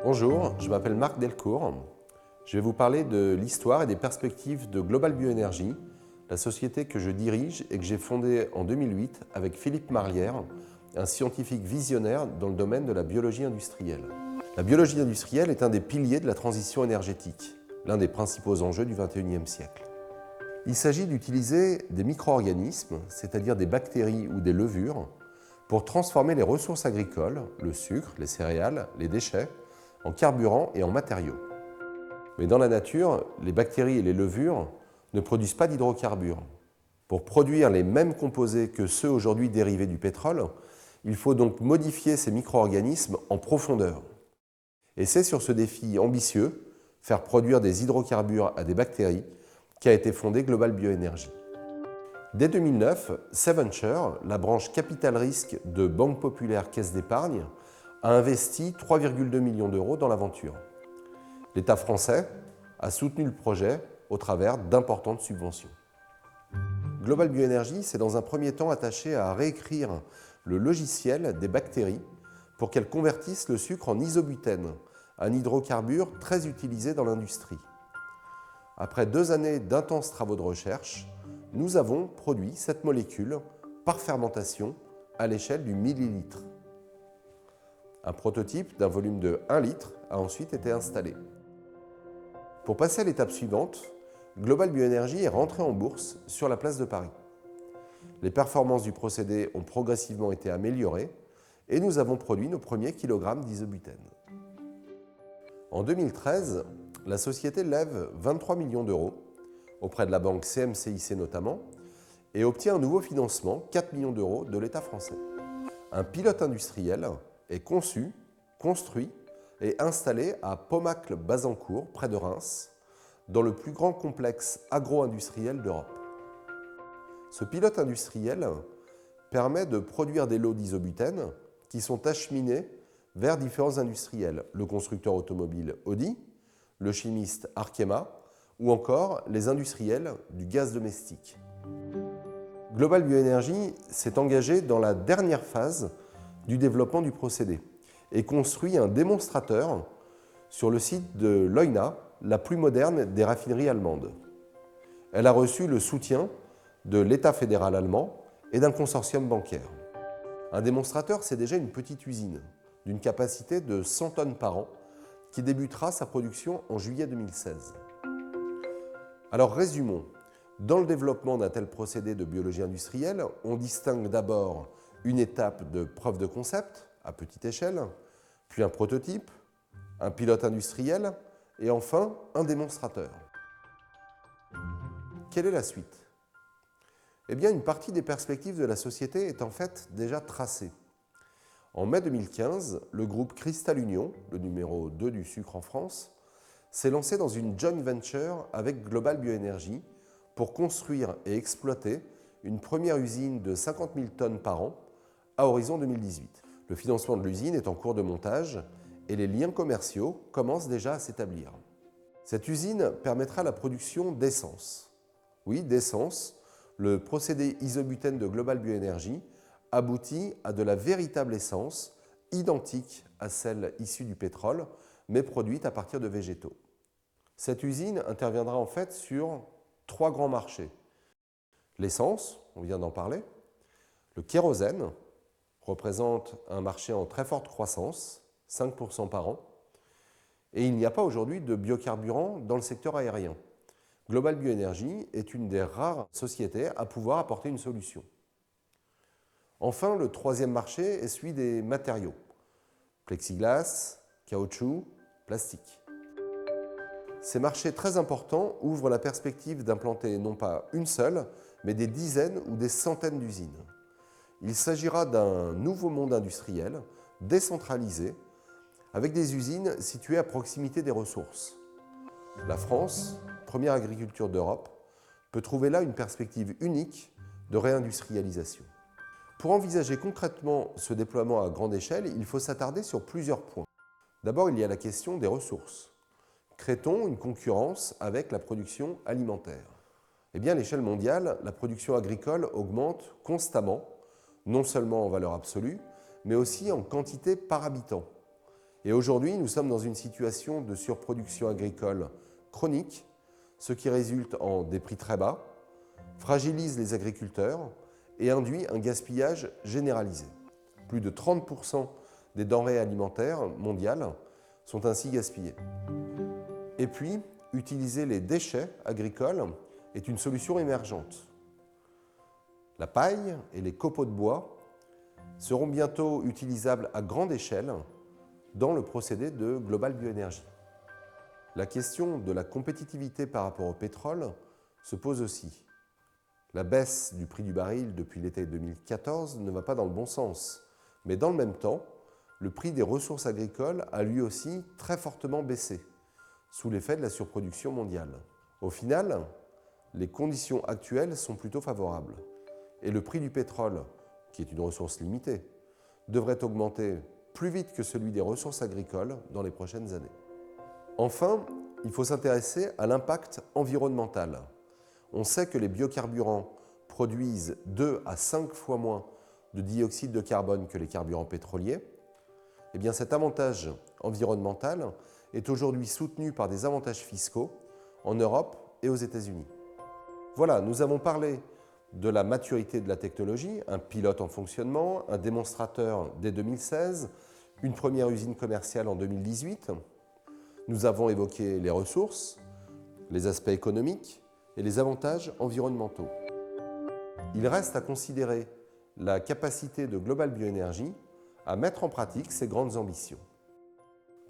Bonjour, je m'appelle Marc Delcourt. Je vais vous parler de l'histoire et des perspectives de Global Bioénergie, la société que je dirige et que j'ai fondée en 2008 avec Philippe Marlière, un scientifique visionnaire dans le domaine de la biologie industrielle. La biologie industrielle est un des piliers de la transition énergétique, l'un des principaux enjeux du XXIe siècle. Il s'agit d'utiliser des micro-organismes, c'est-à-dire des bactéries ou des levures, pour transformer les ressources agricoles, le sucre, les céréales, les déchets, en carburant et en matériaux. Mais dans la nature, les bactéries et les levures ne produisent pas d'hydrocarbures. Pour produire les mêmes composés que ceux aujourd'hui dérivés du pétrole, il faut donc modifier ces micro-organismes en profondeur. Et c'est sur ce défi ambitieux, faire produire des hydrocarbures à des bactéries, qu'a été fondée Global Bioénergie. Dès 2009, SaveVenture, la branche capital risque de Banque Populaire Caisse d'Épargne, a investi 3,2 millions d'euros dans l'aventure. L'État français a soutenu le projet au travers d'importantes subventions. Global Bioénergie s'est dans un premier temps attaché à réécrire le logiciel des bactéries pour qu'elles convertissent le sucre en isobutène, un hydrocarbure très utilisé dans l'industrie. Après 2 années d'intenses travaux de recherche, nous avons produit cette molécule par fermentation à l'échelle du millilitre. Un prototype d'un volume de 1 litre a ensuite été installé. Pour passer à l'étape suivante, Global Bioénergie est rentré en bourse sur la place de Paris. Les performances du procédé ont progressivement été améliorées et nous avons produit nos premiers kilogrammes d'isobutène. En 2013, la société lève 23 millions d'euros auprès de la banque CM-CIC notamment et obtient un nouveau financement, 4 millions d'euros de l'État français. Un pilote industriel est conçu, construit et installé à Pomacle-Bazancourt, près de Reims, dans le plus grand complexe agro-industriel d'Europe. Ce pilote industriel permet de produire des lots d'isobutène qui sont acheminés vers différents industriels, le constructeur automobile Audi, le chimiste Arkema ou encore les industriels du gaz domestique. Global Bioénergie s'est engagé dans la dernière phase du développement du procédé et construit un démonstrateur sur le site de Leuna, la plus moderne des raffineries allemandes. Elle a reçu le soutien de l'État fédéral allemand et d'un consortium bancaire. Un démonstrateur, c'est déjà une petite usine d'une capacité de 100 tonnes par an qui débutera sa production en juillet 2016. Alors résumons. Dans le développement d'un tel procédé de biologie industrielle, on distingue d'abord une étape de preuve de concept à petite échelle, puis un prototype, un pilote industriel et enfin un démonstrateur. Quelle est la suite? Eh bien, une partie des perspectives de la société est en fait déjà tracée. En mai 2015, le groupe Cristal Union, le numéro 2 du sucre en France, s'est lancé dans une joint venture avec Global Bioénergie pour construire et exploiter une première usine de 50 000 tonnes par an à horizon 2018. Le financement de l'usine est en cours de montage et les liens commerciaux commencent déjà à s'établir. Cette usine permettra la production d'essence. Oui, d'essence, le procédé isobutène de Global Bioénergie aboutit à de la véritable essence, identique à celle issue du pétrole, mais produite à partir de végétaux. Cette usine interviendra en fait sur 3 grands marchés. L'essence, on vient d'en parler, le kérosène, représente un marché en très forte croissance, 5% par an, et il n'y a pas aujourd'hui de biocarburant dans le secteur aérien. Global Bioénergie est une des rares sociétés à pouvoir apporter une solution. Enfin, le 3e marché est celui des matériaux, plexiglas, caoutchouc, plastique. Ces marchés très importants ouvrent la perspective d'implanter non pas une seule, mais des dizaines ou des centaines d'usines. Il s'agira d'un nouveau monde industriel, décentralisé, avec des usines situées à proximité des ressources. La France, première agriculture d'Europe, peut trouver là une perspective unique de réindustrialisation. Pour envisager concrètement ce déploiement à grande échelle, il faut s'attarder sur plusieurs points. D'abord, il y a la question des ressources. Crée-t-on une concurrence avec la production alimentaire? Eh bien, à l'échelle mondiale, la production agricole augmente constamment, non seulement en valeur absolue, mais aussi en quantité par habitant. Et aujourd'hui, nous sommes dans une situation de surproduction agricole chronique, ce qui résulte en des prix très bas, fragilise les agriculteurs et induit un gaspillage généralisé. Plus de 30% des denrées alimentaires mondiales sont ainsi gaspillées. Et puis, utiliser les déchets agricoles est une solution émergente. La paille et les copeaux de bois seront bientôt utilisables à grande échelle dans le procédé de Global Bioénergie. La question de la compétitivité par rapport au pétrole se pose aussi. La baisse du prix du baril depuis l'été 2014 ne va pas dans le bon sens, mais dans le même temps, le prix des ressources agricoles a lui aussi très fortement baissé, sous l'effet de la surproduction mondiale. Au final, les conditions actuelles sont plutôt favorables, et le prix du pétrole, qui est une ressource limitée, devrait augmenter plus vite que celui des ressources agricoles dans les prochaines années. Enfin, il faut s'intéresser à l'impact environnemental. On sait que les biocarburants produisent 2 à 5 fois moins de dioxyde de carbone que les carburants pétroliers. Eh bien, cet avantage environnemental est aujourd'hui soutenu par des avantages fiscaux en Europe et aux États-Unis. Voilà, nous avons parlé de la maturité de la technologie, un pilote en fonctionnement, un démonstrateur dès 2016, une première usine commerciale en 2018. Nous avons évoqué les ressources, les aspects économiques et les avantages environnementaux. Il reste à considérer la capacité de Global Bioénergie à mettre en pratique ses grandes ambitions.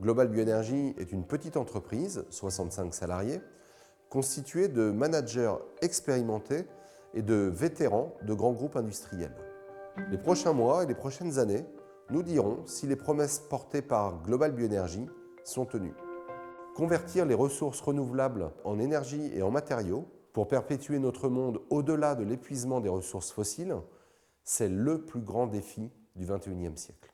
Global Bioénergie est une petite entreprise, 65 salariés, constituée de managers expérimentés et de vétérans de grands groupes industriels. Les prochains mois et les prochaines années nous diront si les promesses portées par Global Bioénergie sont tenues. Convertir les ressources renouvelables en énergie et en matériaux pour perpétuer notre monde au-delà de l'épuisement des ressources fossiles, c'est le plus grand défi du XXIe siècle.